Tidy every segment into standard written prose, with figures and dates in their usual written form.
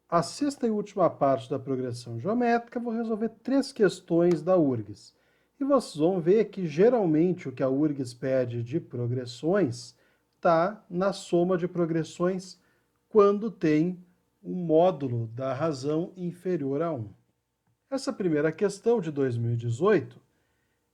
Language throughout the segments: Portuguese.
A sexta e última parte da progressão geométrica, vou resolver 3 questões da URGS. E vocês vão ver que, geralmente, o que a URGS pede de progressões está na soma de progressões quando tem um módulo da razão inferior a 1. Essa primeira questão de 2018, o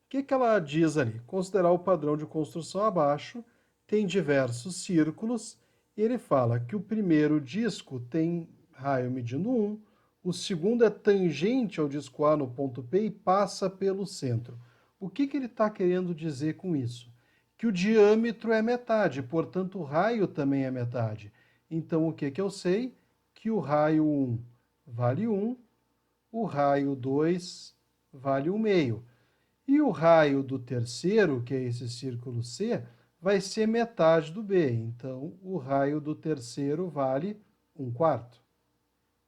que ela diz ali? Considerar o padrão de construção abaixo, tem diversos círculos, e ele fala que o primeiro disco tem raio medindo 1, o segundo é tangente ao disco A no ponto P e passa pelo centro. O que ele está querendo dizer com isso? Que o diâmetro é metade, portanto o raio também é metade. Então o que eu sei? Que o raio 1 vale 1, o raio 2 vale 1 meio. E o raio do terceiro, que é esse círculo C, vai ser metade do B. Então, o raio do terceiro vale 1 quarto.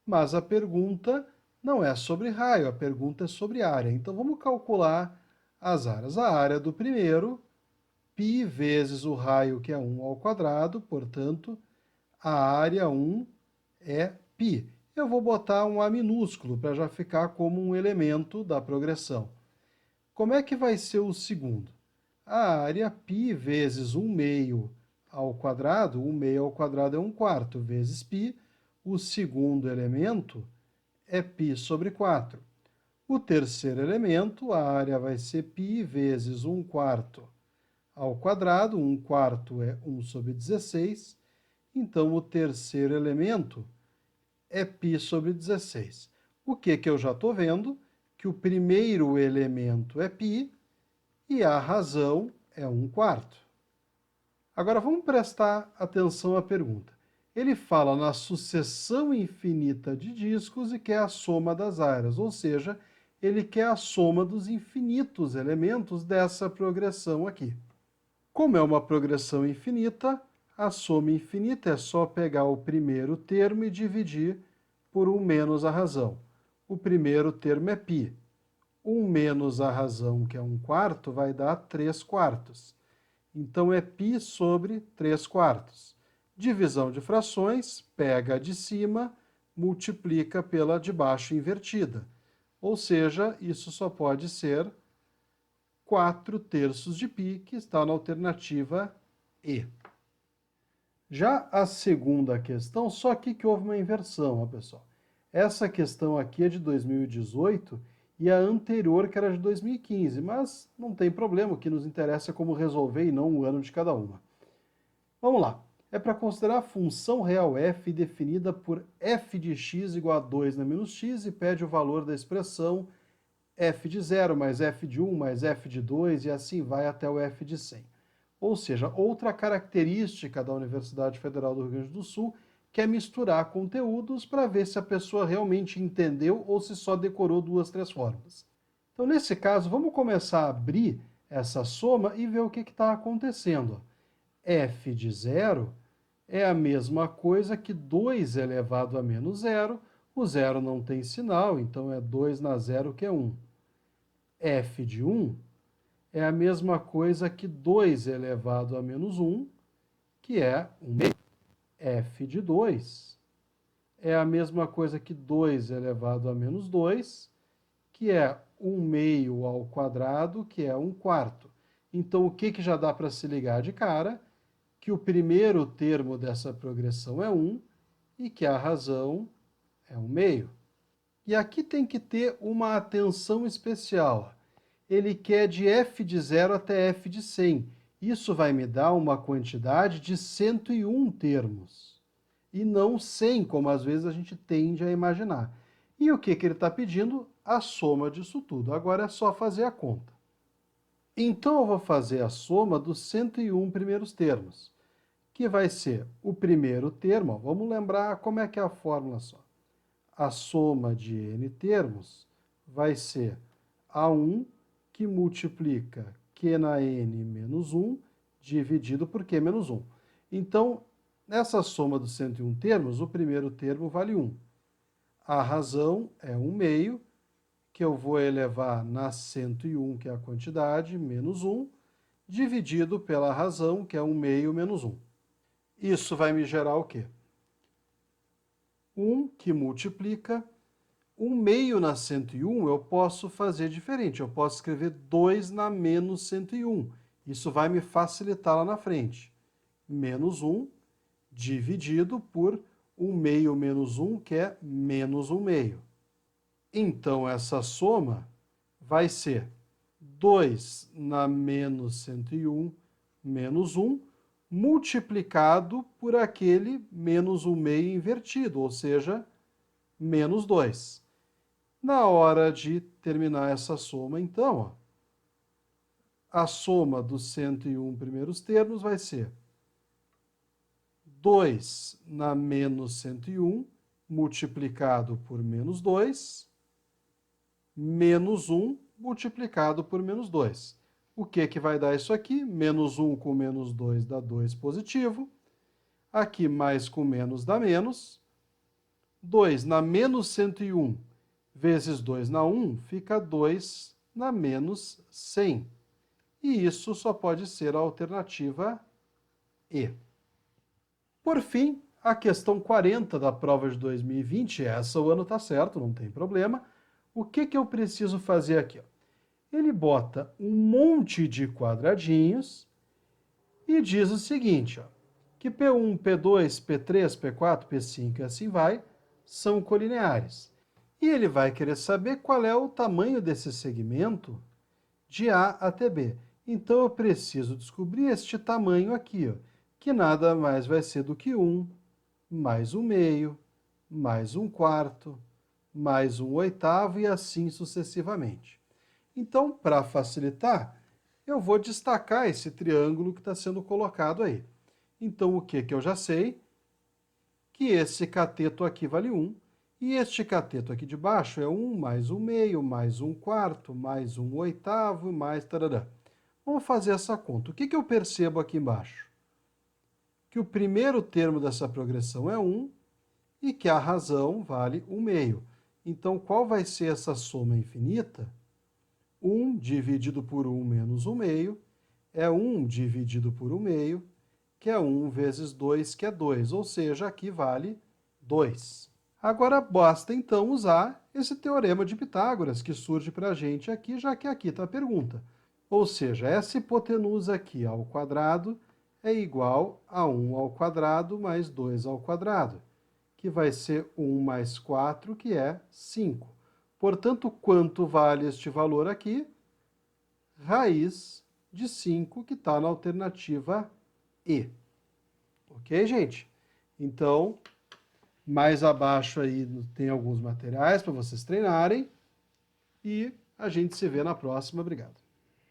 Mas a pergunta não é sobre raio, a pergunta é sobre área. Então, vamos calcular as áreas. A área do primeiro, π vezes o raio, que é 1 ao quadrado, portanto, a área 1 é π. Eu vou botar um A minúsculo para já ficar como um elemento da progressão. Como é que vai ser o segundo? A área π vezes 1 meio ao quadrado, 1 meio ao quadrado é 1 quarto, vezes π, o segundo elemento é π sobre 4. O terceiro elemento, a área vai ser π vezes 1 quarto ao quadrado, 1 quarto é 1 sobre 16, então o terceiro elemento é π sobre 16. O que eu já estou vendo? Que o primeiro elemento é π e a razão é 1 quarto. Agora vamos prestar atenção à pergunta. Ele fala na sucessão infinita de discos e quer a soma das áreas, ou seja, ele quer a soma dos infinitos elementos dessa progressão aqui. Como é uma progressão infinita, a soma infinita é só pegar o primeiro termo e dividir por 1 menos a razão. O primeiro termo é π. 1 menos a razão, que é 1 quarto, vai dar 3 quartos. Então, é π sobre 3 quartos. Divisão de frações, pega a de cima, multiplica pela de baixo invertida. Ou seja, isso só pode ser 4 terços de π, que está na alternativa E. Já a segunda questão, só aqui que houve uma inversão, ó, pessoal. Essa questão aqui é de 2018 e a anterior que era de 2015, mas não tem problema, o que nos interessa é como resolver e não o ano de cada uma. Vamos lá. É para considerar a função real f definida por f de x igual a 2 na menos x e pede o valor da expressão f de 0 mais f de 1 mais f de 2 e assim vai até o f de 100. Ou seja, outra característica da Universidade Federal do Rio Grande do Sul que é misturar conteúdos para ver se a pessoa realmente entendeu ou se só decorou 2, 3 fórmulas. Então, nesse caso, vamos começar a abrir essa soma e ver o que está acontecendo. F de 0 é a mesma coisa que 2 elevado a menos 0. O 0 não tem sinal, então é 2 na 0, que é 1. F de 1 é a mesma coisa que 2 elevado a menos 1, que é 1 meio. F de 2 é a mesma coisa que 2 elevado a menos 2, que é 1 meio ao quadrado, que é 1 quarto. Então, o que já dá para se ligar de cara? Que o primeiro termo dessa progressão é 1 e que a razão é 1 meio. E aqui tem que ter uma atenção especial. Ele quer de f de 0 até f de 100. Isso vai me dar uma quantidade de 101 termos. E não 100, como às vezes a gente tende a imaginar. E o que ele está pedindo? A soma disso tudo. Agora é só fazer a conta. Então eu vou fazer a soma dos 101 primeiros termos, que vai ser o primeiro termo. Vamos lembrar como é que é a fórmula só. A soma de n termos vai ser A1, que multiplica Q na n menos 1, dividido por Q menos 1. Então, nessa soma dos 101 termos, o primeiro termo vale 1. A razão é 1 meio, que eu vou elevar na 101, que é a quantidade, menos 1, dividido pela razão, que é 1 meio menos 1. Isso vai me gerar o quê? 1 que multiplica 1 meio na 101, eu posso fazer diferente. Eu posso escrever 2 na menos 101. Isso vai me facilitar lá na frente. Menos 1 dividido por 1 meio menos 1, que é menos 1 meio. Então, essa soma vai ser 2 na menos 101 menos 1, multiplicado por aquele menos 1 meio invertido, ou seja, menos 2. Na hora de terminar essa soma, então, ó, a soma dos 101 primeiros termos vai ser 2 na menos 101, multiplicado por menos 2, menos 1, multiplicado por menos 2. O que vai dar isso aqui? Menos 1 com menos 2 dá 2 positivo. Aqui mais com menos dá menos. 2 na menos 101 vezes 2 na 1 fica 2 na menos 100. E isso só pode ser a alternativa E. Por fim, a questão 40 da prova de 2020, essa o ano está certo, não tem problema. O que eu preciso fazer aqui? Ele bota um monte de quadradinhos e diz o seguinte, ó, que P1, P2, P3, P4, P5 e assim vai, são colineares. E ele vai querer saber qual é o tamanho desse segmento de A até B. Então eu preciso descobrir este tamanho aqui, ó, que nada mais vai ser do que 1, mais 1 meio, mais 1 quarto, mais 1 oitavo e assim sucessivamente. Então, para facilitar, eu vou destacar esse triângulo que está sendo colocado aí. Então, o que eu já sei? Que esse cateto aqui vale 1, e este cateto aqui de baixo é 1 mais 1 meio, mais 1 quarto, mais 1 oitavo, mais tarará. Vamos fazer essa conta. O que eu percebo aqui embaixo? Que o primeiro termo dessa progressão é 1 e que a razão vale 1 meio. Então, qual vai ser essa soma infinita? 1 dividido por 1 menos 1 meio é 1 dividido por 1 meio, que é 1 vezes 2, que é 2, ou seja, aqui vale 2. Agora, basta então usar esse teorema de Pitágoras, que surge para a gente aqui, já que aqui está a pergunta. Ou seja, essa hipotenusa aqui ao quadrado é igual a 1 ao quadrado mais 2 ao quadrado, que vai ser 1 mais 4, que é 5. Portanto, quanto vale este valor aqui? Raiz de 5, que está na alternativa E. Ok, gente? Então, mais abaixo aí tem alguns materiais para vocês treinarem e a gente se vê na próxima. Obrigado.